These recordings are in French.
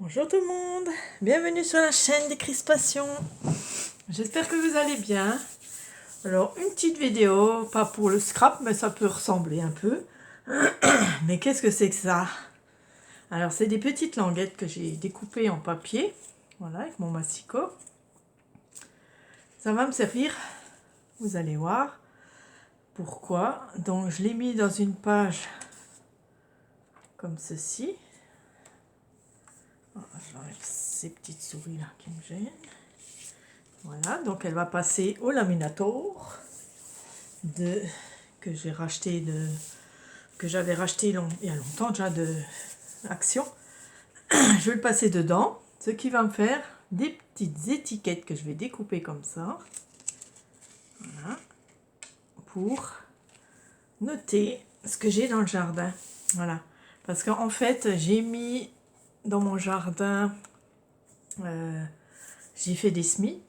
Bonjour tout le monde, bienvenue sur la chaîne des crispations. J'espère que vous allez bien. Alors une petite vidéo, pas pour le scrap, mais ça peut ressembler un peu. Mais qu'est-ce que c'est que ça? Alors c'est des petites languettes que j'ai découpées en papier, voilà, avec mon massicot. Ça va me servir, vous allez voir pourquoi. Donc je l'ai mis dans une page comme ceci. J'enlève ces petites souris là qui me gênent. Voilà, donc elle va passer au laminator que j'ai racheté que j'avais racheté il y a longtemps déjà de Action. Je vais le passer dedans, ce qui va me faire des petites étiquettes que je vais découper comme ça. Voilà, pour noter ce que j'ai dans le jardin. Voilà, parce qu'en fait j'ai mis dans mon jardin, j'ai fait des semis.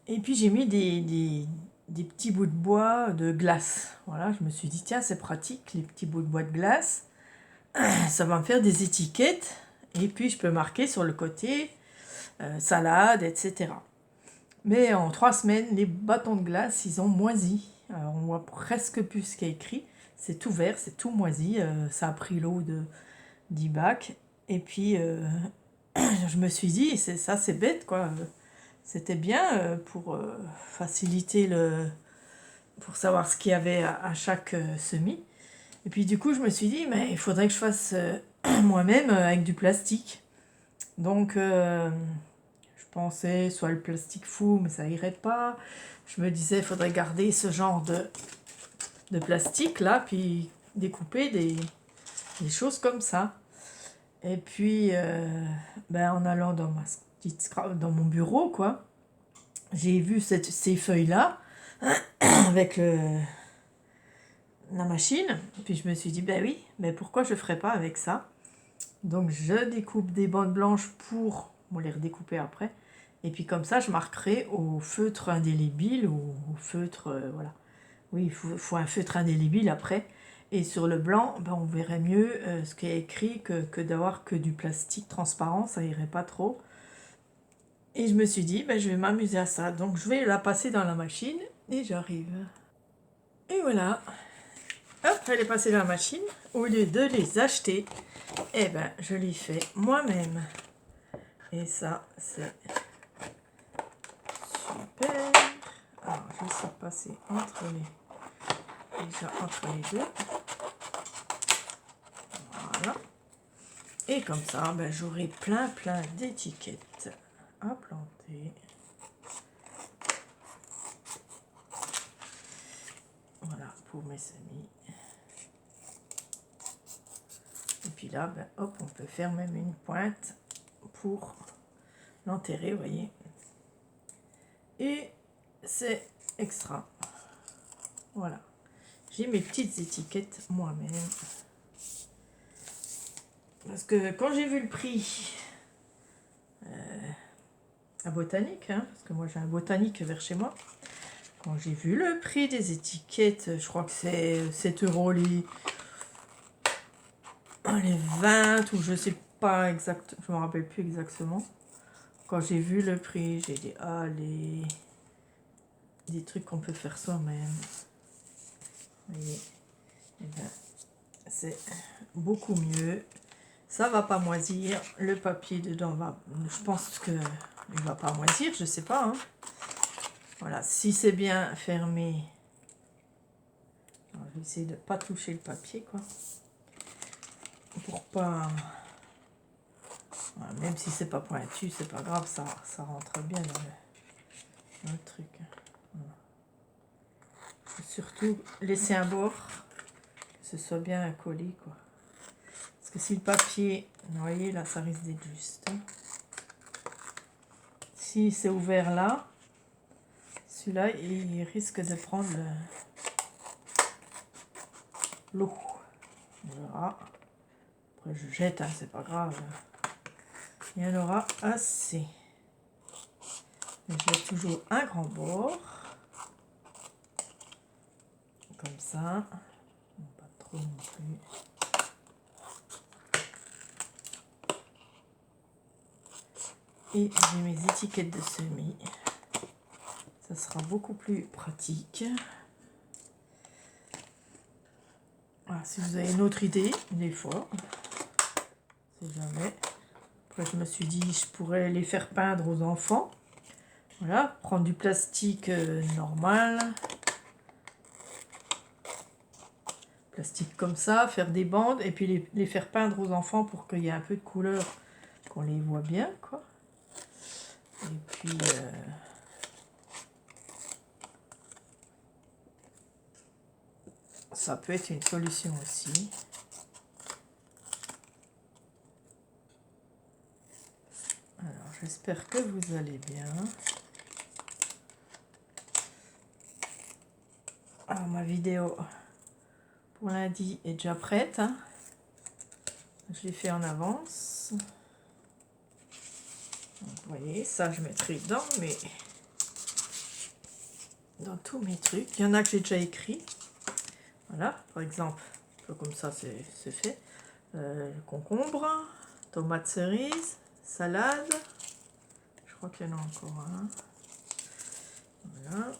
Et puis j'ai mis des petits bouts de bois de glace. Voilà, je me suis dit, tiens, c'est pratique, les petits bouts de bois de glace. Ça va me faire des étiquettes. Et puis je peux marquer sur le côté salade, etc. Mais en 3 semaines, les bâtons de glace, ils ont moisi. Alors, on voit presque plus ce qui est écrit. C'est tout vert, c'est tout moisi. Ça a pris l'eau de 10 bacs. Et puis, je me suis dit, c'est bête, quoi. C'était bien pour faciliter pour savoir ce qu'il y avait à chaque semis. Et puis du coup, je me suis dit, mais il faudrait que je fasse moi-même avec du plastique. Donc, je pensais soit le plastique fou, mais ça irait pas. Je me disais, il faudrait garder ce genre de plastique là, puis découper des choses comme ça. Et puis, en allant dans mon bureau, quoi, j'ai vu ces feuilles-là avec la machine. Puis je me suis dit, ben oui, mais pourquoi je ne ferais pas avec ça? Donc je découpe des bandes blanches pour les redécouper après. Et puis comme ça, je marquerai au feutre indélébile ou au feutre, voilà. Oui, il faut un feutre indélébile après. Et sur le blanc, on verrait mieux ce qui est écrit que d'avoir que du plastique transparent, ça irait pas trop. Et je me suis dit, je vais m'amuser à ça. Donc je vais la passer dans la machine et j'arrive. Et voilà. Hop, elle est passée dans la machine. Au lieu de les acheter, je les fais moi-même. Et ça, c'est super. Alors, je vais essayer de passer entre les deux. Voilà. Et comme ça, j'aurai plein d'étiquettes à planter. Voilà, pour mes semis. Et puis là, hop, on peut faire même une pointe pour l'enterrer, vous voyez. Et c'est extra. Voilà. J'ai mes petites étiquettes moi-même. Parce que quand j'ai vu le prix à Botanique, parce que moi j'ai un Botanique vers chez moi, quand j'ai vu le prix des étiquettes, je crois que c'est 7 € les 20 ou je sais pas exact, je me rappelle plus exactement. Quand j'ai vu le prix, j'ai dit des trucs qu'on peut faire soi-même. Vous voyez, c'est beaucoup mieux. Ça va pas moisir, le papier dedans je pense que il va pas moisir, je sais pas. Voilà, si c'est bien fermé, je vais essayer de pas toucher le papier, quoi, pour pas. Voilà, même si c'est pas pointu, c'est pas grave, ça rentre bien dans le truc. Voilà. Faut surtout laisser un bord, que ce soit bien collé, quoi. Parce que si le papier, vous voyez là, ça risque d'être juste. Si c'est ouvert là, celui-là, il risque de prendre l'eau. Voilà. Après, je jette, c'est pas grave. Il y en aura assez. Mais je mets toujours un grand bord. Comme ça. Pas trop non plus. Et j'ai mes étiquettes de semis. Ça sera beaucoup plus pratique. Voilà, si vous avez une autre idée, des fois, c'est jamais. Après, je me suis dit, je pourrais les faire peindre aux enfants. Voilà, prendre du plastique normal. Plastique comme ça, faire des bandes et puis les faire peindre aux enfants pour qu'il y ait un peu de couleur, qu'on les voit bien, quoi. Et puis... ça peut être une solution aussi. Alors, j'espère que vous allez bien. Alors, ma vidéo pour lundi est déjà prête. Hein. Je l'ai fait en avance. Donc, vous voyez, ça, je mettrai dans tous mes trucs. Il y en a que j'ai déjà écrit. Voilà, par exemple, un peu comme ça, c'est fait. Concombre, tomates cerises, salade. Je crois qu'il y en a encore un. Voilà.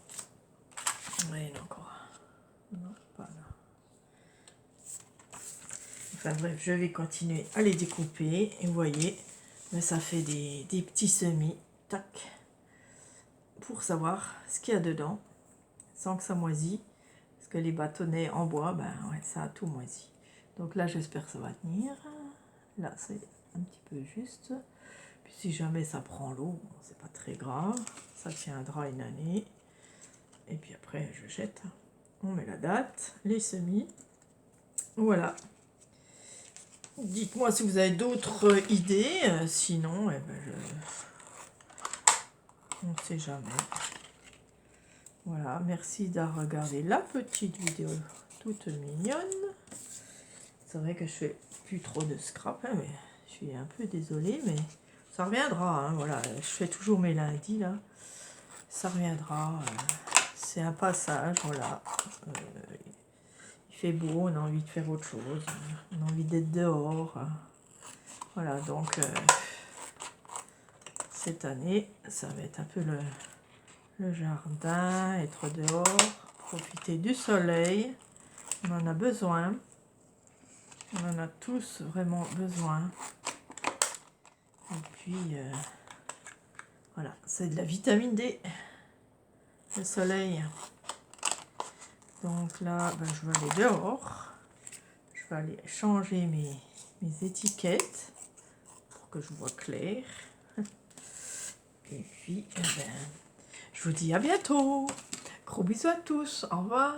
Oui, il y en a encore un. Non, pas là. Enfin bref, je vais continuer à les découper. Et vous voyez, mais ça fait des petits semis. Tac. Pour savoir ce qu'il y a dedans. Sans que ça moisit. Parce que les bâtonnets en bois, ben ouais, ça a tout moisi. Donc là, j'espère que ça va tenir. Là, c'est un petit peu juste. Puis si jamais ça prend l'eau, bon, c'est pas très grave. Ça tiendra une année. Et puis après, je jette. On met la date, les semis. Voilà. Dites-moi si vous avez d'autres idées. Sinon, eh ben on ne sait jamais. Voilà, merci d'avoir regardé la petite vidéo toute mignonne. C'est vrai que je fais plus trop de scrap, hein, mais je suis un peu désolée, mais ça reviendra. Hein, voilà, je fais toujours mes lundis là. Ça reviendra. C'est un passage, voilà. Il fait beau, on a envie de faire autre chose. On a envie d'être dehors. Voilà, donc cette année, ça va être un peu le jardin, être dehors, profiter du soleil. On en a besoin. On en a tous vraiment besoin. Et puis, voilà, c'est de la vitamine D, le soleil. Donc là, ben, je vais aller dehors. Je vais aller changer mes étiquettes pour que je vois clair. Et puis, eh ben, je vous dis à bientôt. Gros bisous à tous. Au revoir.